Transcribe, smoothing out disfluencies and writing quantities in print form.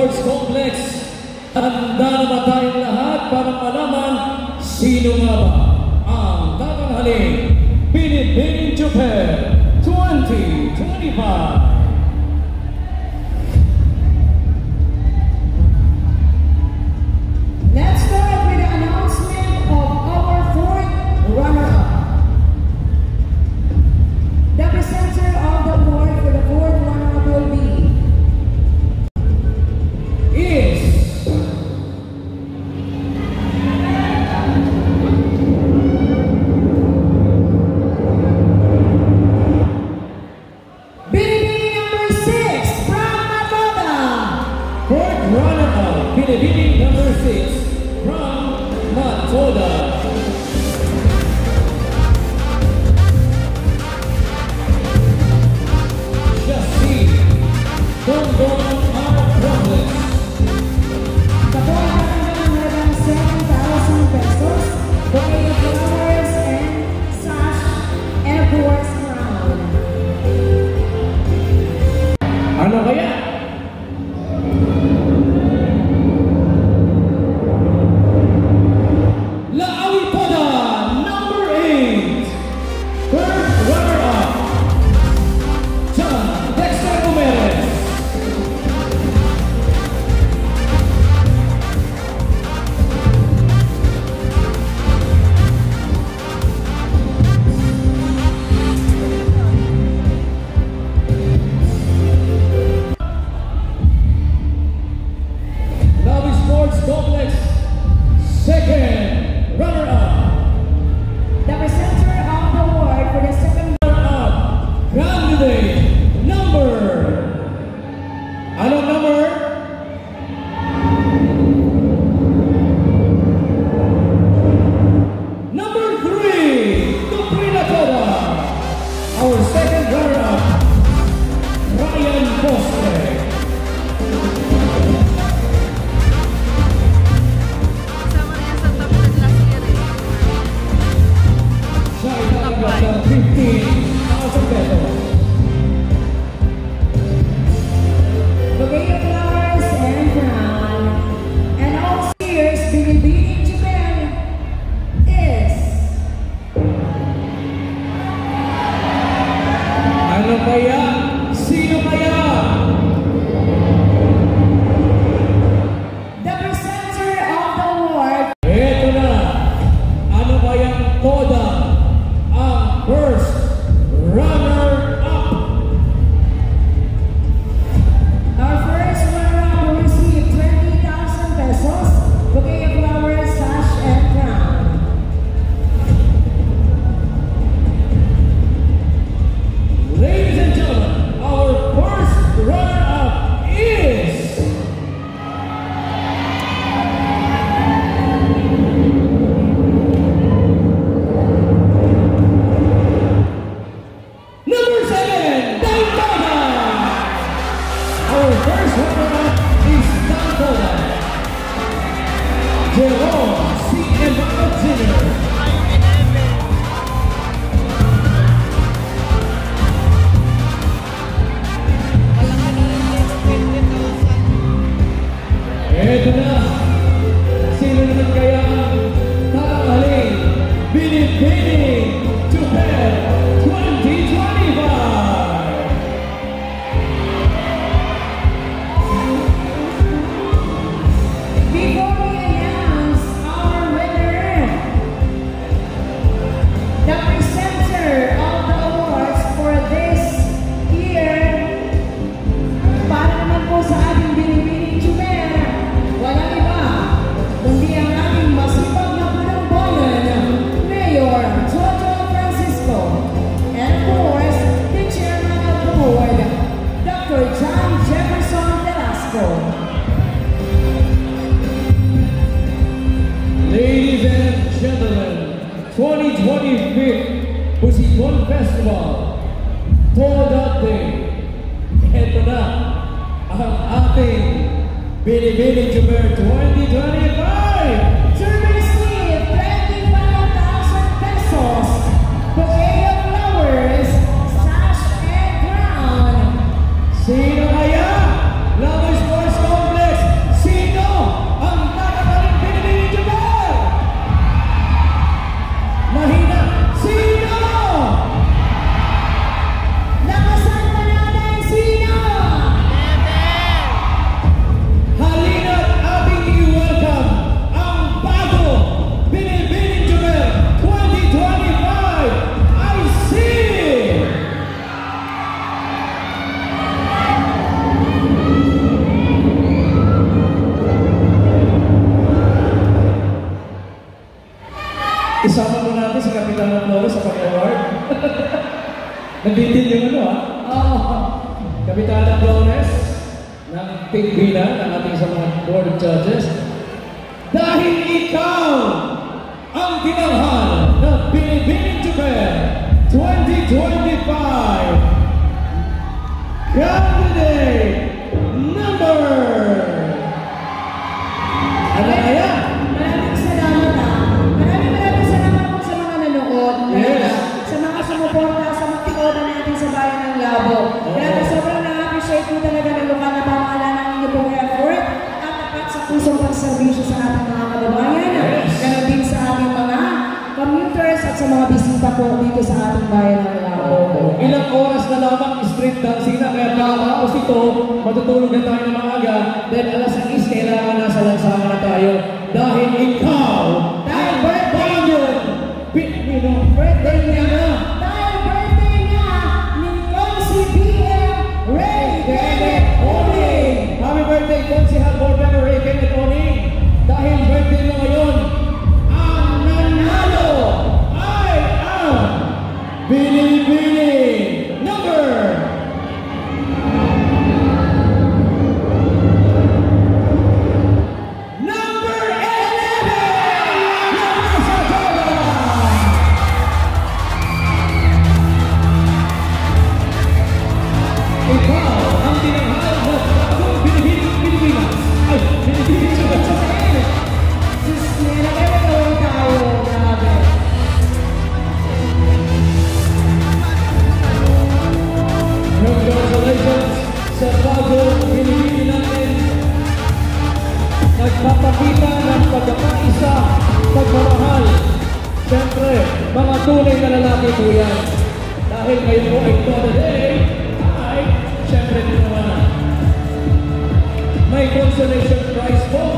Sports Complex. Handa na ba tayong lahat para malaman sino nga ba ang tatanghaling Binibining Chuper 2025? Let's start with the announcement of our fourth runner-up. The presenter of the award for the fourth runner-up will be Binibining number 6 from Matoda. Fourth runner-up, Binibining number 6 from Matoda. Justin Dondon Robles. The boy natin ng halagang 7,000 pesos, bouquet of flowers and sash, and of course, crown. Ano kaya? Laawi Toda, number 8. Third runner-up, John Dexter Umeres. Laawi Sports Complex, second runner-up. The presenter of the award for the second Runner-up, candidate number. Anong number? Number 3, Duprina Toda. Our second runner-up, Ryan Bosque. Sama na yan sa top 10 last year eh. Siya ay tatanggap ng 15,000 pesos. bouquet of flowers and crown. And all cheers, Binibining Japan is Ano kaya? Sino kaya? the presenter of the award. Ito na. Ano kayang Toda ang first runner-up? Our first runner-up will receive 20,000 pesos, bouquet of flowers, sash, and crown. Ladies and gentlemen, our first runner-up is number 7, Daytona. Our first runner-up is Daytona. Jerome C.M. Jr. Eto na. Sino naman kaya ang tatanghaling Binibining Chuper 2025? Before we announce our winner, the presenter of the awards for this year, para naman po sa ating Binibining Chuper, walang iba, kundi ang ating masipag na pinangbolan, Mayor Jojo Francisco, and of course, the chairman of the board, Dr. John Jefferson Velasco. Ladies and gentlemen, 2025 Busipon Festival, Toda Day. Ito na ang ating Binibining Chuper 2025. To receive 25,000 pesos, bouquet of flowers, sash, and crown. Sino kaya? Laawi Sports Complex, Kapitana Flores sa pag-award. Nabitin yung ano Oo. Kapitana Flores ng Pigbina ng ating sa mga board of judges. Dahil ikaw ang tinanghal ng Binibining Japan 2025 candidate number. Ano kaya? Maraming salamat Maraming salamat po sa mga nanood. Yes. Sa mga sumuporta sa mga tikoda natin sa Bayan ng Labo. Grabe, sobrang na-appreciate po talaga ng lokal na pamahalaan ng inyo pong effort at tapat sa pusong pagserbisyo sa ating mga kababayan. Yes. Ganon din sa ating mga commuters at sa mga bisita po dito sa ating Bayan ng Labo. Ilang oras na lamang street dancing na kaya kakapos ito, matutulog na tayo ng maaga, then alas 6 kailangan nasa lansangan na tayo dahil ikaw, dahil birthday birthday niya na. Dahil birthday niya ni Consi BM Ray Kenneth Oning. Happy birthday, Konsihal Board Member Ray Kenneth Oning. Dahil birthday mo ngayon, ang nanalo ay ang Binibining number. Number 11! Larissa Torres! Ikaw ang tinanghal ng bagong Binibining Pilipinas. Ay, Binibining Japan. Sus, nagawin tayo. Grabe. Congratulations sa bagong Binibining natin. Nagpapakita ng pagkakaisa, pagmamahal. Siyempre, mga tunay na lalaki po yan. Dahil ngayon po ay today, ay siyempre din naman may consolation prize po